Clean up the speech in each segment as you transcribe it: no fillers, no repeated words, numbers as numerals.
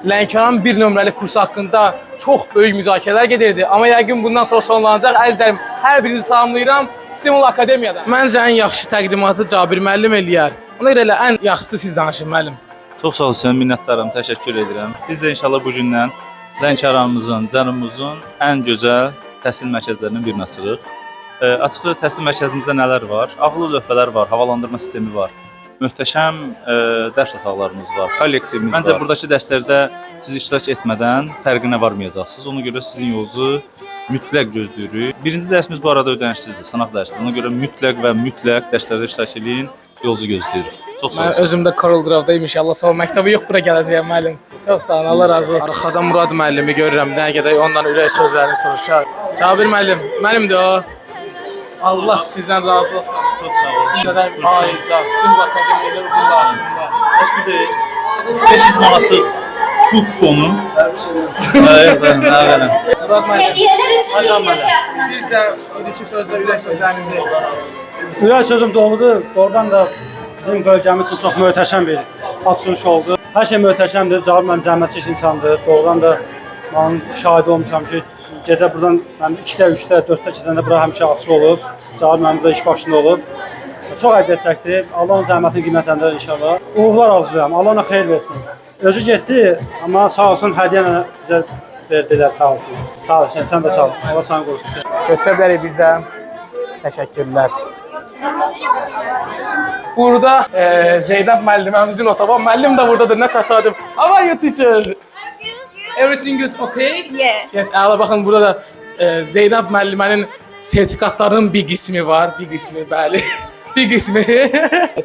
Lənkəranın bir nömrəli kursu haqqında çox böyük müzakirələr gedirdi. Amma yəqin bundan sonra sonlanacaq. Əzizlərim, hər birinizi salamlayıram Stimul Akademiyadan. Məncə ən yaxşı təqdimatı Cabir müəllim eləyər. Ona görə elə ən yaxşısı siz danışın müəllim. Çox sağ olun, minnətdaram, təşəkkür edirəm. Biz də inşallah bu gündən Lənkəranımızın, Cənubumuzun ən gözəl təhsil mərkəzlərindən birini açırıq. Açıq təhsil mərkəzimizdə nələr var? Ağlı lövhələr var, havalandırma sistemi var. Möhtəşəm dərs otaqlarımız var, kollektivimiz var. Məncə buradakı dərslərdə siz iştirak etmədən fərqinə varmayacaqsınız. Ona görə sizin yolunuzu mütləq gözləyirik. Birinci dərsimiz bu arada ödənişsizdir, sınaq dərsidir. Ona görə mütləq dərslərdə iştirak edin, yolunuzu gözləyirik. Çox sağ olun. Mən özüm də Coral Drive-dayım inşallah. Sonra məktəbə yox, bura gələcəyəm müəllim. Çox sağ olun, Allah razı olsun. Arxadan Murad müəllimi görürəm. Nə qədər ondan ürək sözlərini soruşar. Cabir müəllim, mənimdir o. Allah sizdən razı olsun. Çox sağ olun. Hayda, Stimul Akademiyalar bunda haqqında. Heç bir de 500 manatlıq bu kuponu. Murad müəllim, siz də bir-iki sözlə ürək sözlərinizi. Ürək sözüm doğrudur. Doğrudan da bizim bölgəmiz üçün çox möhtəşəm bir açılış oldu. Hər şey möhtəşəmdir. Cabir müəllim zəhmətkeş insandır. Doğrudan da mən şahid olmuşam ki, gecə buradan 2-də, 3-də, 4-də keçəndə bura həmişə açıq olub. Cabir müəllim də iş başında olub. Çox əziyyət çəkdi. Allah onun zəhmətini qiymətləndirir inşallah. Uğurlar arzulayıram. Allah ona xeyir versin. Özü getdi, amma sağ olsun hədiyyəni bizə verdilər, sağ olsun. Sağ olsun, sən də sağ ol. Allah səni qorusun. Götürə bilərik bizə. Təşəkkürlər. Burada Zeynəb müəlliməmizin otağı. Müəllim də buradadır, nə təsadüf. How are you teacher? Everything is okay? Yeah. Yes, əla baxın burada da Zeynəb müəllimənin sertifikatlarının bir qismi var, bir qismi, bəli. Bir qismi.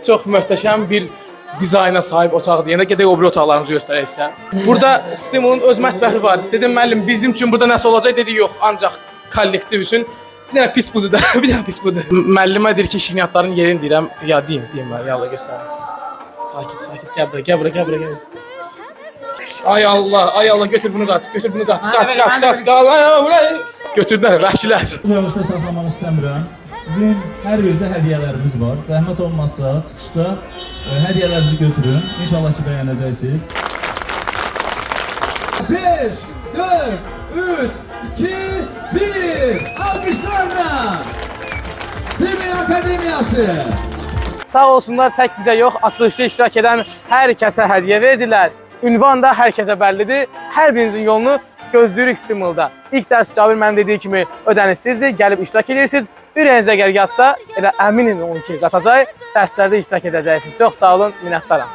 Çox möhtəşəm bir dizayna sahib otaqdır. Yəni gedək o biri otaqlarımızı göstərək sizə. Burada Stimulun öz mətbəxi var. Dedim müəllim bizim üçün burada nəsə olacaq, dedi yox, ancaq kollektiv üçün. Bir dənə pis budur da, bir dənə pis budur. Müəllimə deyir ki, şirniyyatların yerini deyirəm. Ya deyim mən, yallah göstərim. Sakit, gəl bura. Ay Allah, götür bunu qaç, qaç. Götürdülər, vəhşilər. Yavaşda saxlamaq istəmirəm. Bizim hər birinizə hədiyyələrimiz var. Zəhmət olmazsa çıxışda hədiyyələrinizi götürün. İnşallah ki, bəyənəcəksiniz. 5, 4, 3, 2, 1. Alqışlarla Stimul Akademiyası. Sağ olsunlar, tək bizə yox, açılışda iştirak edən hər kəsə hədiyyə verdilər. Ünvan da hər kəsə bəllidir. Hər birinizin yolunu gözləyirik Stimulda. İlk dərs Cabir mənim dediyi kimi ödənişsizdir, gəlib iştirak edirsiniz. Ürəyinizə gəl yatsa, elə əminim ki, qatacaq, dərslərdə iştirak edəcəksiniz. Çox sağ olun, minnətdaram.